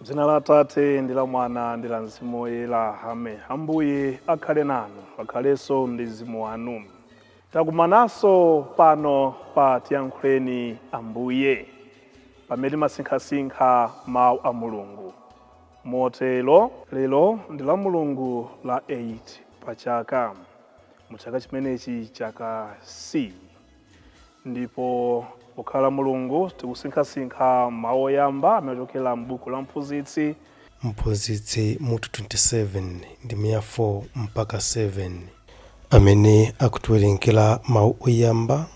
Dzina la Tate ndi la Mwana ndi la Mzimu Woyera. Amen. Ambuye akhale nanu, akhalenso ndi mzimu wanu. Takumananso pano pa Tiyankhuleni Ambuye, pamene timasinkhasinkha mawu a Mulungu. Motero lero ndi la Mulungu la 8 pa chaka, mu chaka chimenechi chaka C. Ndipo kukhala Mulungu tikusinkhasinkha mawu oyamba amene achokera m'buku la Mphunzitsi. Mphunzitsi mutu 27 ndi 4 mpaka 7, amene akutiwerengera mawu oyamba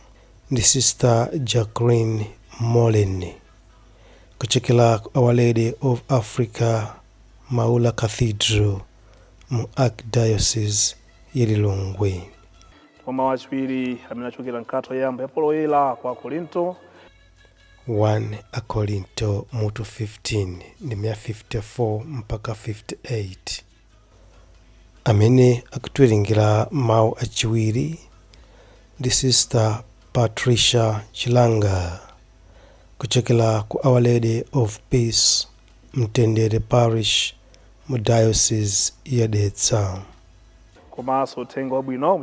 ndi Sister Jacqueline Molen kuchokera ku Our Lady of Africa Maula Cathedral mu Archdiocese ya Lilongwe. Mawu achiwiri amene achokera m'kalata yoyamba ya Paulo woyera kwa Korinto. 1 Akorinto mutu 15 ndi 54 mpaka 58, amene akutiwerengera mawu achiwiri ndi Sister Patricia Chilanga kuchokera ku Our Lady of Peace Mtendere Parish mu Diocese ya Dedza. Komanso uthenga wabwino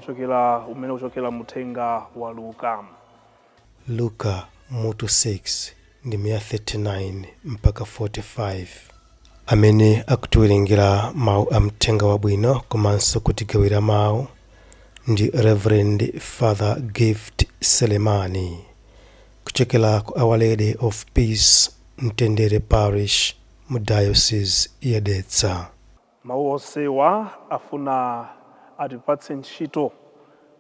umene uchokera muthenga wa Luka. Luka mutu 6 ndi 39 mpaka 45, amene akutiwerengera mawu a mthenga wabwino komanso kutigawira mawu ndi Reverend Father Gift Selemani kuchokera ku Our Lady of Peace Mtendere Parish mu Diocese ya Dedza. Mawu onsewa afuna atipatse ntchito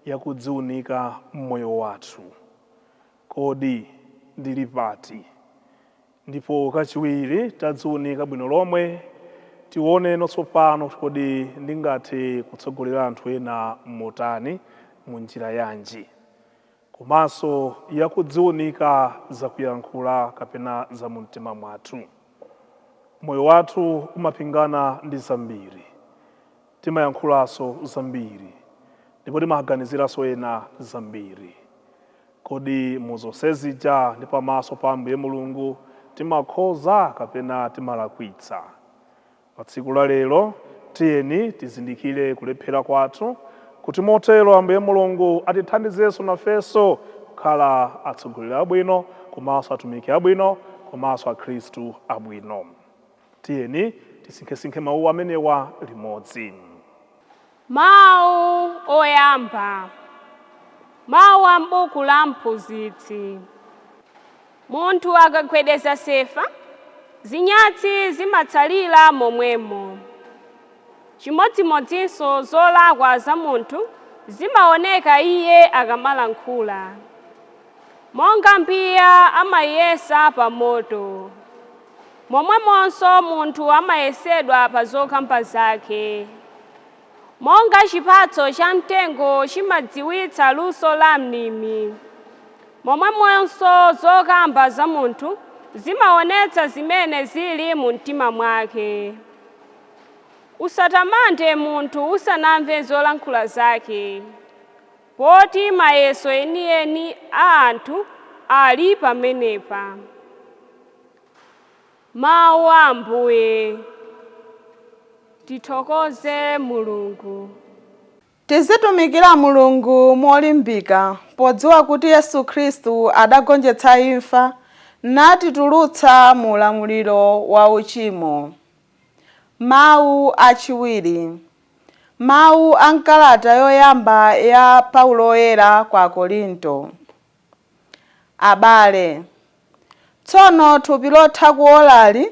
yakudziunika mmoyo wathu. Kodi ndili pati? Ndipo kachiwiri tadziunika bwino lomwe tione notsopano kodi ndingathe kutsogolera anthu ena motani mu njira yanji. Komanso yakudziunika zakuyankhula kapena za mumtima mwathu. Moyo wathu umapingana ndi zambiri, timayankhulanso zambiri, ndipo timaganiziranso ena zambiri. Kodi muzonsezija ndi pamaso pa Ambuye Mulungu timakhoza kapena timalakwitsa? Pa tsiku la lero tiyeni tizindikire kulephera kwathu, kuti motero Ambuye Mulungu atithandizenso nafenso kukhala atsogoleri abwino, komanso atumiki abwino, komanso akhristu abwino. Tiyeni tisinkhesinkhe mawu amenewa limodzi. Mawu oyamba. Mawu a m'buku la Mphunzitsi. Munthu akagwedeza sefa, zinyatsi zimatsalira momwemo. Chimodzimodzinso zolakwa za munthu zimaoneka iye akamalankhula. Monga mbiya amayesa pa moto, momwemonso munthu amayesedwa pa zokhumba zake. Monga chipatso cha mtengo chimadziwitsa luso la mlimi, momwemonso zokhumba za munthu zimaonetsa zimene zili mu mtima mwake. Usatamande munthu usanamve zolankhula zake, poti mayeso enieni a anthu ali pamenepa. Mawu a Ambuye. Tithokoze Mulungu. Tizitumikira Mulungu molimbika podziwa kuti Yesu Khristu adagonjetsa imfa natitulutsa mu ulamuliro wa uchimo. Mawu achiwiri. Mawu a m'kalata yoyamba ya Paulo woyera kwa Korinto. Abale, tsono thupi lotha kuolali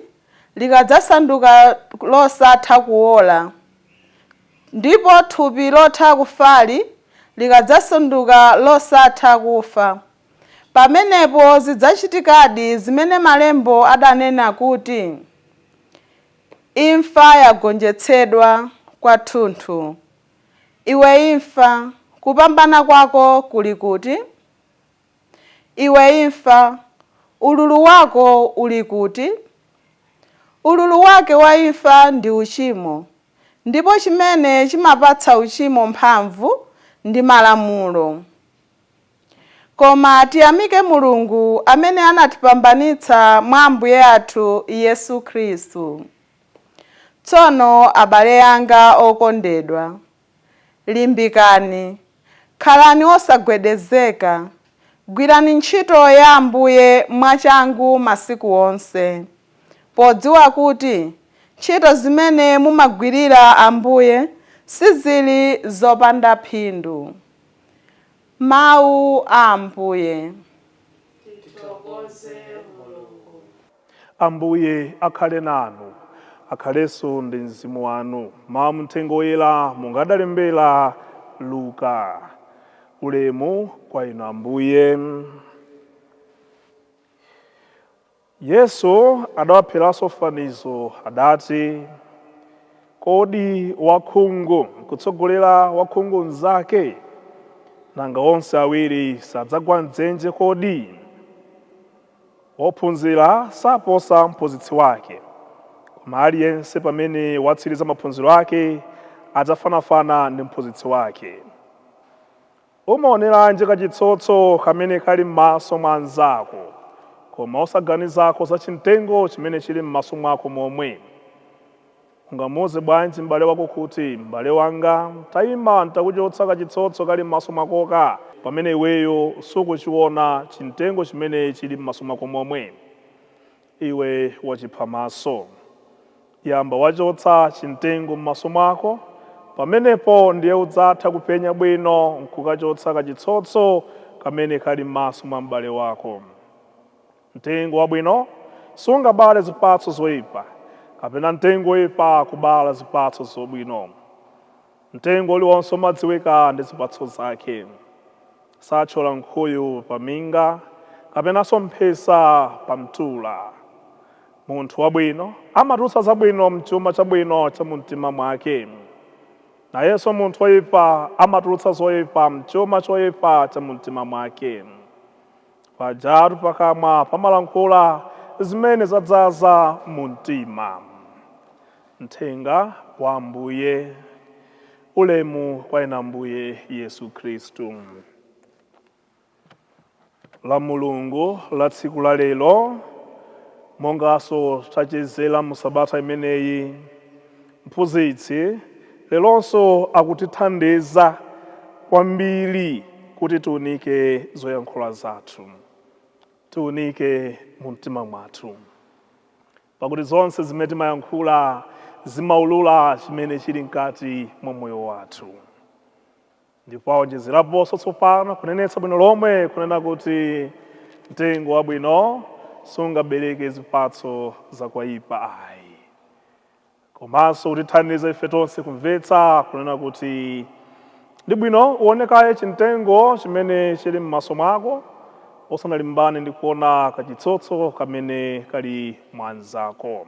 likadzasanduka losatha kuola, ndipo thupi lotha kufali likadzasanduka losatha kufa. Pamenepo zidzachitikadi zimene malembo adanena kuti imfa yagonjetsedwa kwathunthu. Iwe imfa, kupambana kwako kuli kuti? Iwe imfa, ululu wako uli kuti? Ululu wake wa imfa ndi uchimo, ndipo chimene chimapatsa uchimo mphamvu ndi malamulo. Koma tiyamike Mulungu amene anatipambanitsa mwa Ambuye athu Yesu Khristu. Tsono abale anga okondedwa, limbikani, khalani osagwedezeka, gwirani ntchito ya Ambuye mwachangu masiku onse, podziwa kuti ntchito zimene mumagwirira Ambuye sizili zopanda phindu. Mawu a Ambuye. Ambuye akhale nanu, akhalenso ndi mzimu wanu. Mawu mthenga woyera mungadalembera Luka. Ulemu kwa inu Ambuye. Yesu adawapheranso fanizo adati, kodi wakhungu kutsogolera wakhungu mnzake, nanga onse awiri sadzagwa mdzenje kodi? Wophunzira saposa mphunzitsi wake, koma aliyense pamene watsiriza maphunziro ake adzafanafana ndi mphunzitsi wake. Umaoneranji kachitsotso kamene kali m'maso mwa anzako, koma osaganizako za chimtengo chimene chili m'maso mwako momwe? Ungamuwuze bwanji m'bale wako kuti, m'bale wanga, tayima ntakuchotsa kachitsotso kali m'maso mwakoka, pamene iweyo sukuchiona chimtengo chimene chili m'maso mwako momwe? Iwe wachiphamaso, yamba wachotsa chimtengo m'maso mwako, pamenepo ndiye udzatha kupenya bwino nkukachotsa kachitsotso kamene kali m'maso mwa m'bale wako. Mtengo wabwino sungabale zipatso zoyipa, kapena mtengo woyipa kubala zipatso zobwino. Mtengo uliwonse umadziwika ndi zipatso zake. Sathyola nkhuyu pa minga, kapenanso mphesa pa mtula. Munthu wabwino amatulutsa zabwino mchuma chabwino cha mumtima mwake, nayenso munthu woyipa amatulutsa zoyipa mchuma choyipa cha mumtima mwake. Pajatu pakamwa pamalankhula zimene zadzaza mumtima. Mthenga wa Ambuye. Ulemu kwa inu Ambuye Yesu Khristu. La Mulungu la tsiku la lero, mongaso tachezera mu sabata imeneyi, mphunzitsi lelonso akutithandiza kwambiri kuti tiunike zoyankhula zathu, tiunike mu mtima mwathu, pakuti zonse zimene timayankhula zimaulula chimene chili mkati mwa moyo wathu. Ndipo awonjezeraponso tsopano kunenetsa bwino lomwe kunena kuti mtengo wabwino sungabereke zipatso zakwaipa ayi. Komanso kutithandiza ife tonse kumvetsa kunena kuti ndi bwino uonekaye chimtengo chimene chili m'maso mwako, osanalimbane ndi kuona kachitsotso kamene kali mwanzako.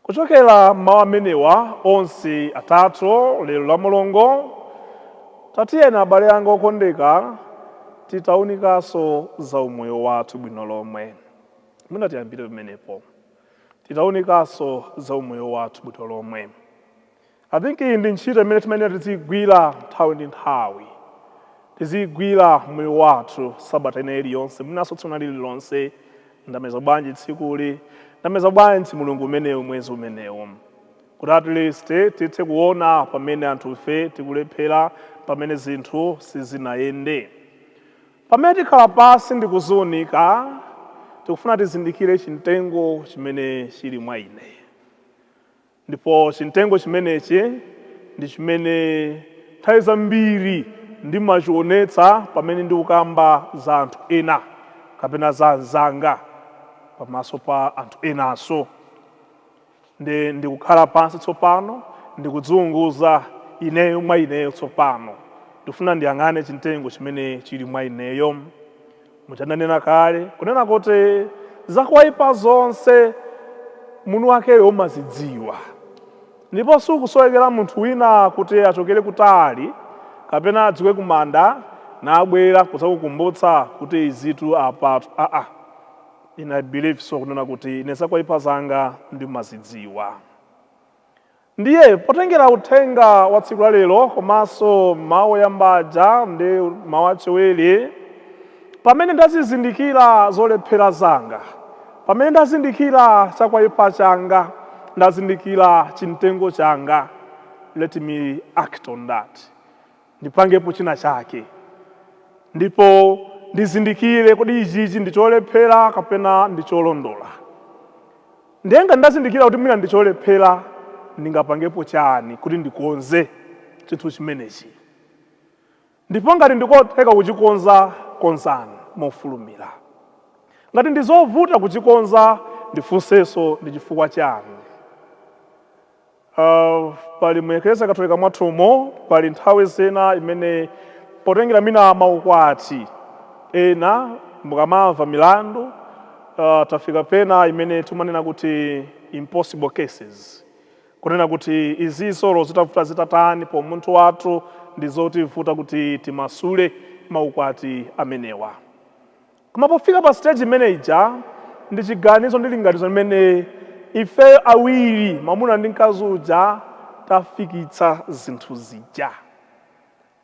Kuchokera mawu amenewa onse atatu lero la Mulungu, tatiyeni abale anga okondeka titaunikanso za umoyo wathu bwino lomwe. Mwina tiyambire pamenepo, titaunikanso za umoyo wathu bwino lomwe. I think iyi ndi ntchito imene timayenera tizigwira nthawi ndi nthawi, tizigwira moyo wathu sabata ina iliyonse, mwinanso tsiku lililonse. Ndameza bwanji tsikuli, ndameza bwanji mulungu umenewu, mwezi umenewu, kuti at least tithe kuona pamene anthu ife tikulephera, pamene zinthu sizinayende. Pamene tikhala pasi ndi kuziunika, tikufuna tizindikire chimtengo chimene chili mwa ine. Ndipo chimtengo chimenechi ndi chimene nthawi zambiri ndimachionetsa pamene ndikukamba za anthu ena kapena za anzanga pamaso pa anthu enanso. Ndikukhala pansi tsopano ndikudziunguza ineyo mwa ineyo tsopano. Ndifuna ndiyang'ane chimtengo chimene chili mwa ineyo. muchananena kale kunena kuti zakuwaipa zonse munthu wakeyo umazidziwa, ndipo sikusowekera munthu wina kuti achokere kutali kapena adziwe kumanda nabwera kudzakukumbutsa kuti izitu apatu. Ine I believe so kunena kuti ine zakuwaipa zanga ndimazidziwa. Ndiye potengera uthenga wa tsiku la lero komanso mawu oyamba ndi mawu achiwiri, pamene ndazizindikira zolephera zanga, pamene ndazindikira chakuwaipa changa, ndazindikira chimtengo changa, let me act on that. Ndipangepo china chake, ndipo ndizindikire kuti ichichi ndicholephera kapena ndicholondola. Ndenga ndazindikira kuti mwina ndicholephera, ndingapangepo chani kuti ndikonze chinthu chimenechi. Ndipo ngati ndikotheka kuchikonza, konzani mofulumira. Ngati ndizovuta kuchikonza, ndifunsenso ndi chifukwa chani. Pali muyekereza Katolika mwathumo, pali nthawi zina imene potengera mina maukwati ena mukamamva milandu, tafika pena imene timanena kuti impossible cases. Kunena kuti izinso zitavuta zitatani po munthu wathu ndizotivuta kuti timasule maukwati amenewa. Koma pofika pa stage imeneja ndi chiganizo ndi linganizo limene ife awiri mwamuna ndi mkazi uja tafikitsa zinthu zija.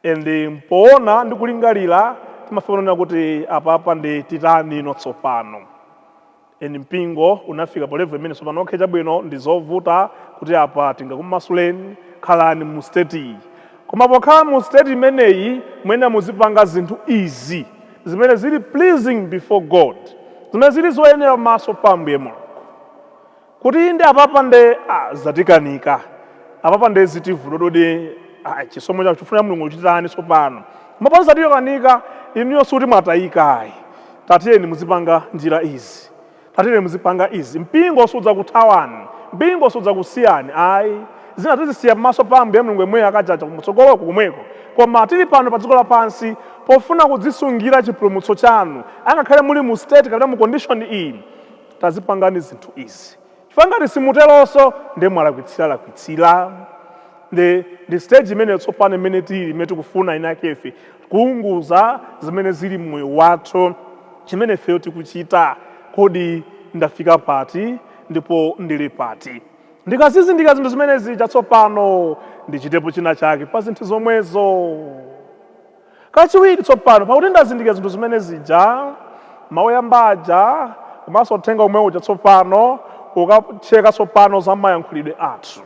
Ende mpoona ndi kulingalira timafuna kuti apapa ndi titani notsopano. Eni mpingo unafika po level imene tsopano okhe chabwino ndizovuta kuti apa tingakumasuleni, khalani mu state. Koma pokhala mu state imeneyi mwene muzipanga zinthu izi zimene zili pleasing before God, zimene zili zoyenera maso pa Ambuye Mulungu. Kuti inde apapa nde zatikanika, apapa nde zitivudodode chisomo cha chifuna Mulungu chitani tsopano. Mapano zatikanika inuyo suti mwatayikayi. Tatiyeni muzipanga njira izi, tatiyeni muzipanga izi. Mpingo sudza kuthawani, mpingo sudza kusiyani. Zina tizisiya maso pa Ambuye Mulungu mwe akachacha kumutsogolo kumweko. Koma tili pano pa dziko lapansi pofuna kudzisungira chipulumutso chanu, angakhale muli mu state kapena mu condition iyi, tazipangani zinthu izi. Chifukwa simuteronso ndi mwalakwitsira. The stage imene tsopano imene tili imene tikufuna inakefe kuunguza zimene zili mmoyo wathu, chimene feyo tikuchita, kodi ndafika pati ndipo ndili pati. Ndikazizindikira zinthu zimene zija tsopano ndichitepo china chake pa zinthu zomwezo. Kachiwiri tsopano pakuti ndazindikira zinthu zimene zija, mawu oyamba komanso uthenga omwe uja tsopano ukacheka tsopano za mayankhulidwe athu.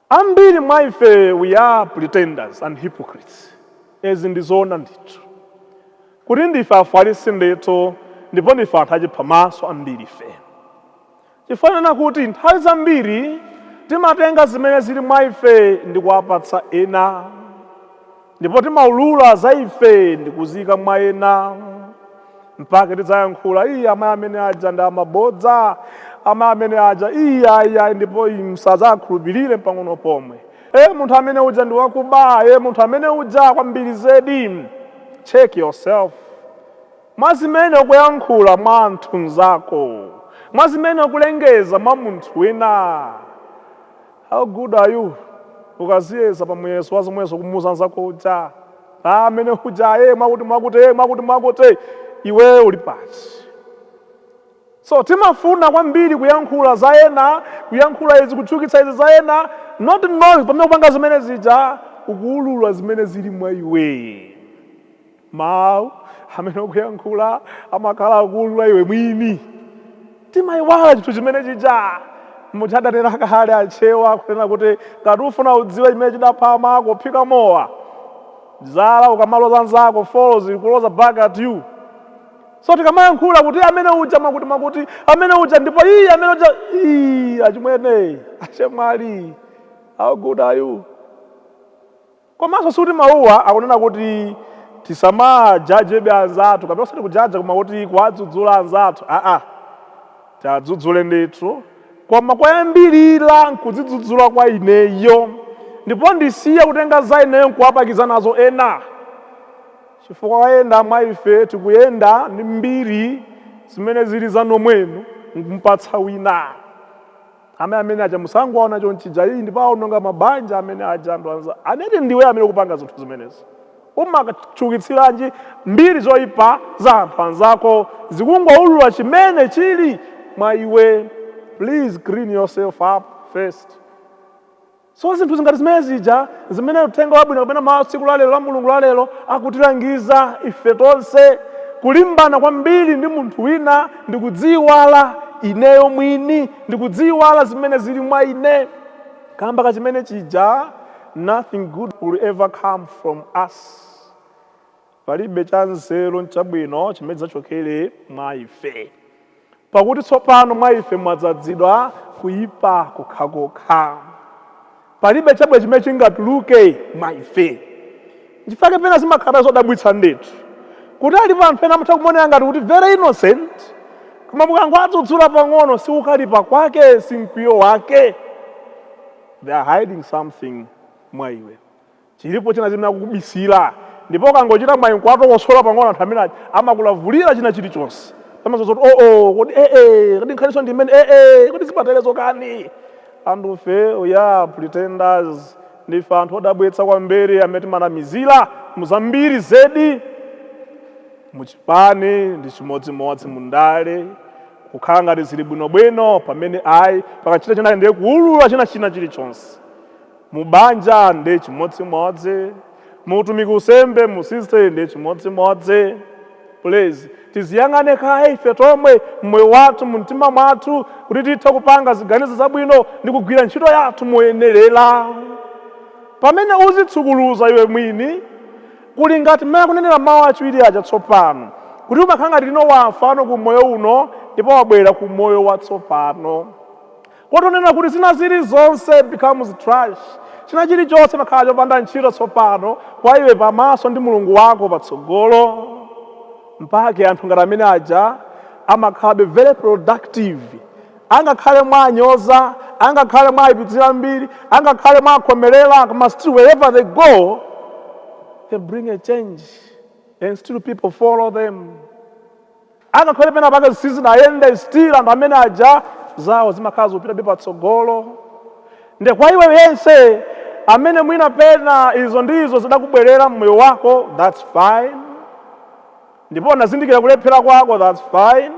Ambiri mwa ife we are pretenders and hypocrites. Ezi ndizoona ndithu. Kuti ndife afarisi ndithu ndipo ndife anthu achipamaso ambiri ife. Chifanana kuti nthawi zambiri timatenga zimene zili mwa ife ndi kuwapatsa ena, ndipo timaulula za ife ndi kuzika mwa ena, mpaka tidzayankhula amayi amene aja ndi amabodza, amayi amene aja iya ndipo musadzakhulupirire pang'ono pomwe. Munthu amene uja ndi wakuba, munthu amene uja kwambiri zedi. Check yourself. Mwazimene ukuyankhula mwa anthu nzako, mwazimene ukulengeza mwa munthu wina. How good are you? Ukaziyeza pa muyeso wazomweso kumuza nzako uja, amene uja mwakuti iwe uli pati. So timafuna kwambiri kuyankhula za ena, kuyankhula izi kuchukitsa izi za ena, not knowing pamene kupanga zimene zija ukuulula zimene zili mwa iwe. Mawu amene ukuyankhula amakhala akuulula iwe mwini. Timayiwala chinthu chimene chija muchadanena kale achewa kunena kuti ngati ufuna udziwe chimene chidapha kuphika mowa, zala ukamaloza nzako follows ikuloza back at you. So tikamayankhula kuti amene uja makuti amene uja ndipo amene uja achimwene achemwali. How good are you? Komanso suti mawuwa akunena kuti tisamajaje anzathu kapena usati kujaja koma kuti kuwadzudzula anzathu. Tadzudzule ndithu, koma kwayambirira nkuzidzudzula kwa ineyo, ndipo ndisiya kutenga za ineyo nkuwapakiza nazo ena. chifukwa wayenda mwa ife tikuyenda ndi mbiri zimene zili za nomwenu mpatsa wina amene aja musangoona chonchija iyi ndipo aononga mabanja amene aja anthu anza aneti ndiwe amene kupanga zinthu zimenezi. Umakachukitsiranje mbiri zoyipa za anthu anzako zikungoulula chimene chili mwa iwe. Please clean yourself up first. So zinthu zingati zimene zija zimene uthenga wabwino kapena mawu tsiku la lero la Mulungu la lero akutilangiza ife tonse kulimbana kwambiri ndi munthu wina ndi kudziwala ineyo mwini, ndi kudziwala zimene zili mwa ine. Kamba ka chimene chija, nothing good will ever come from us. Palibe cha nzeru nchabwino chimene chachokere mwa ife. Pakuti tsopano mwa ife mwadzazidwa kuyipa kukhakokha. Palibe chabwino chimene chingatuluke mwa ife. Ndifake pena zimakhala zodabwitsa ndithu. Kuti alipo anthu ena amatha kumonera ngati kuti very innocent, koma mukangwadzudzula pang'ono si ukalipa kwake, si mkwiyo wake. They are hiding something mwa iwe. Chilipo china chimene akukubisira, ndipo ukangochita mwayinkwato kosola pang'ono anthu amene amakulavulira china chilichonse. Pamazoti kodi kodi nkhaniso ndi imene kodi zimatelezo kani. Anthu fe ya pretenders ndife anthu odabwitsa kwambiri amene timanamizira muzambiri zedi. Muchipani ndi chimodzimodzi mundale kukhala ngati zili bwinobwino pamene ayi pakachita china ndiye kuulula china chilichonse. Mubanja ndi chimodzimodzi, muutumiki usembe musiste ndi chimodzimodzi. Please tiziyang'ane kaye ife tomwe mmoyo wathu mumtima mwathu kuti tithe kupanga ziganizo zabwino ndi kugwira ntchito yathu moyenerera. Pamene uzitsukuluza iwe mwini kuli ngati mmene kunenera mawu achiwiri aja tsopano kuti umakhala ngati lino wafano ku moyo uno ndipo wabwera ku moyo watsopano. Kotonena kuti zina zili zonse becomes trash. China chilichonse makhala chopanda ntchito tsopano kwa iwe pamaso ndi Mulungu wako patsogolo. Mpake anthu ngati amene aja amakhalabe very productive. Angakhale mwanyoza, angakhale mwayipitsira mbiri, angakhale mwakhomerera, koma still wherever they go they bring a change and still people follow them. Angakhale pena pake sizinayende still anthu amene aja zawo zimakhala zopita patsogolo. Nde kwa iwe yense amene mwina pena izo ndizo zidakubwerera mmoyo wako, that's fine. Ndipo unazindikira kulephera kwako, that's fine.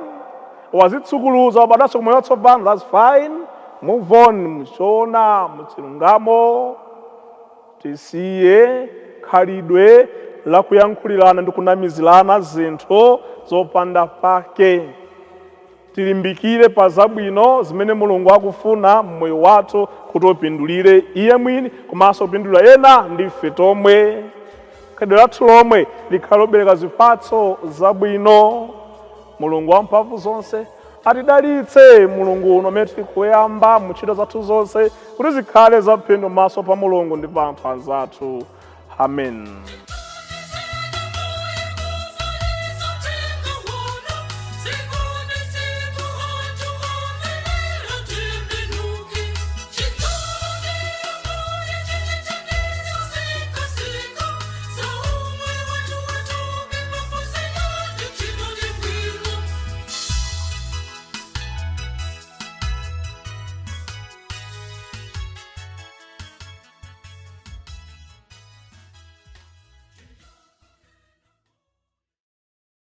Wazitsukuluza wabadaso kumoyo watsopano, that's fine. Move on, mchona, mchilungamo. Tisiye khalidwe la kuyankhulirana ndi kunamizirana zinthu zopanda pake. Tilimbikire pa zabwino zimene Mulungu akufuna mmoyo wathu kuti upindulire iye mwini komanso upindulira ena ndife tomwe. Khalidwe lathu lomwe likhale lobereka zipatso zabwino. Mulungu wamphamvu zonse atidalitse Mulungu uno amene tikuyamba mu ntchito zathu zonse kuti zikhale zaphindu maso pa Mulungu ndi pa anthu anzathu. Amen.